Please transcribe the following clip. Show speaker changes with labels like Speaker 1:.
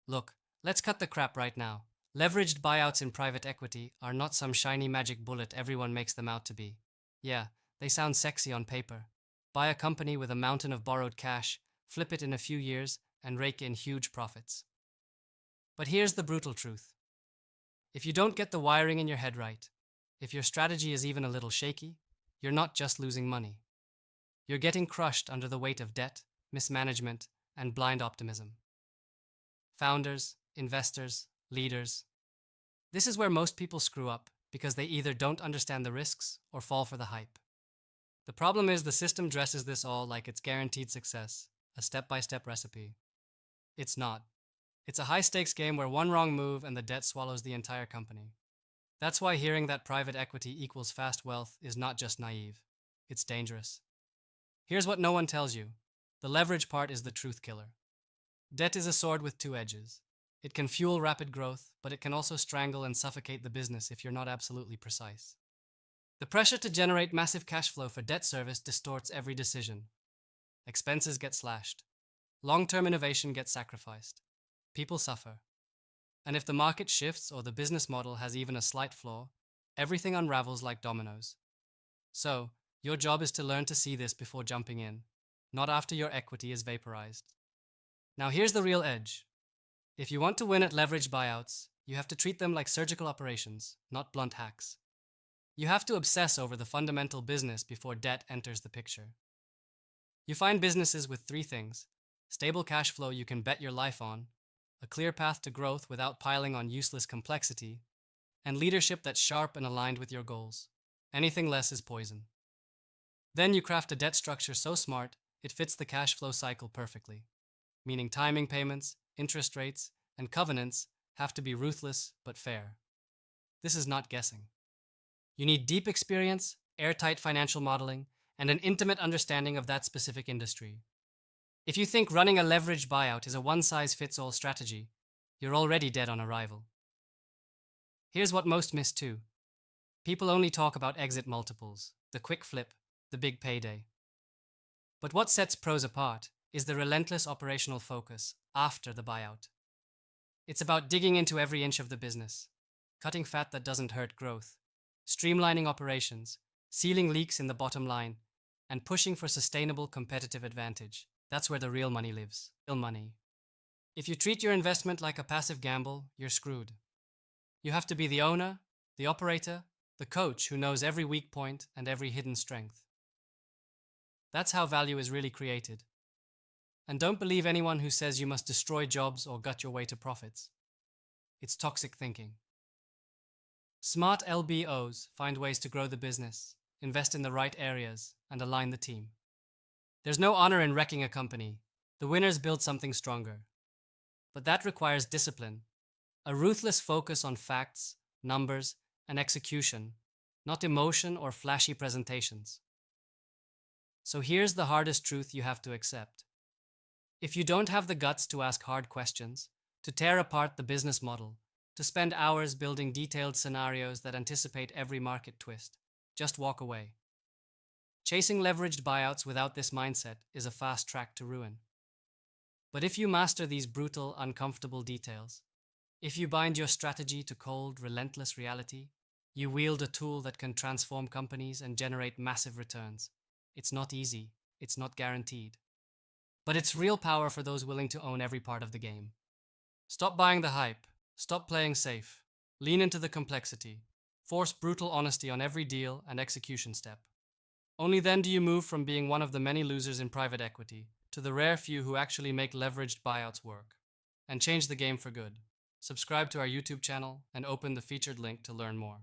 Speaker 1: Look, let's cut the crap right now. Leveraged buyouts in private equity are not some shiny magic bullet everyone makes them out to be. Yeah, they sound sexy on paper. Buy a company with a mountain of borrowed cash, flip it in a few years, and rake in huge profits. But here's the brutal truth. If you don't get the wiring in your head right, if your strategy is even a little shaky, you're not just losing money. You're getting crushed under the weight of debt, mismanagement, and blind optimism. Founders, investors, leaders. This is where most people screw up because they either don't understand the risks or fall for the hype. The problem is the system dresses this all like it's guaranteed success, a step-by-step recipe. It's not. It's a high-stakes game where one wrong move and the debt swallows the entire company. That's why hearing that private equity equals fast wealth is not just naive. It's dangerous. Here's what no one tells you. The leverage part is the truth killer. Debt is a sword with two edges. It can fuel rapid growth, but it can also strangle and suffocate the business if you're not absolutely precise. The pressure to generate massive cash flow for debt service distorts every decision. Expenses get slashed. Long-term innovation gets sacrificed. People suffer. And if the market shifts or the business model has even a slight flaw, everything unravels like dominoes. So, your job is to learn to see this before jumping in, not after your equity is vaporized. Now here's the real edge. If you want to win at leveraged buyouts, you have to treat them like surgical operations, not blunt hacks. You have to obsess over the fundamental business before debt enters the picture. You find businesses with three things: stable cash flow you can bet your life on, a clear path to growth without piling on useless complexity, and leadership that's sharp and aligned with your goals. Anything less is poison. Then you craft a debt structure so smart it fits the cash flow cycle perfectly, meaning timing payments, interest rates, and covenants have to be ruthless but fair. This is not guessing. You need deep experience, airtight financial modeling, and an intimate understanding of that specific industry. If you think running a leveraged buyout is a one-size-fits-all strategy, you're already dead on arrival. Here's what most miss too. People only talk about exit multiples, the quick flip, the big payday. But what sets pros apart is the relentless operational focus after the buyout. It's about digging into every inch of the business, cutting fat that doesn't hurt growth, streamlining operations, sealing leaks in the bottom line, and pushing for sustainable competitive advantage. That's where the real money lives. Real money. If you treat your investment like a passive gamble, you're screwed. You have to be the owner, the operator, the coach who knows every weak point and every hidden strength. That's how value is really created. And don't believe anyone who says you must destroy jobs or gut your way to profits. It's toxic thinking. Smart LBOs find ways to grow the business, invest in the right areas, and align the team. There's no honor in wrecking a company. The winners build something stronger. But that requires discipline, a ruthless focus on facts, numbers, and execution, not emotion or flashy presentations. So here's the hardest truth you have to accept. If you don't have the guts to ask hard questions, to tear apart the business model, to spend hours building detailed scenarios that anticipate every market twist, just walk away. Chasing leveraged buyouts without this mindset is a fast track to ruin. But if you master these brutal, uncomfortable details, if you bind your strategy to cold, relentless reality, you wield a tool that can transform companies and generate massive returns. It's not easy, it's not guaranteed. But it's real power for those willing to own every part of the game. Stop buying the hype, stop playing safe, lean into the complexity, force brutal honesty on every deal and execution step. Only then do you move from being one of the many losers in private equity to the rare few who actually make leveraged buyouts work, and change the game for good. Subscribe to our YouTube channel and open the featured link to learn more.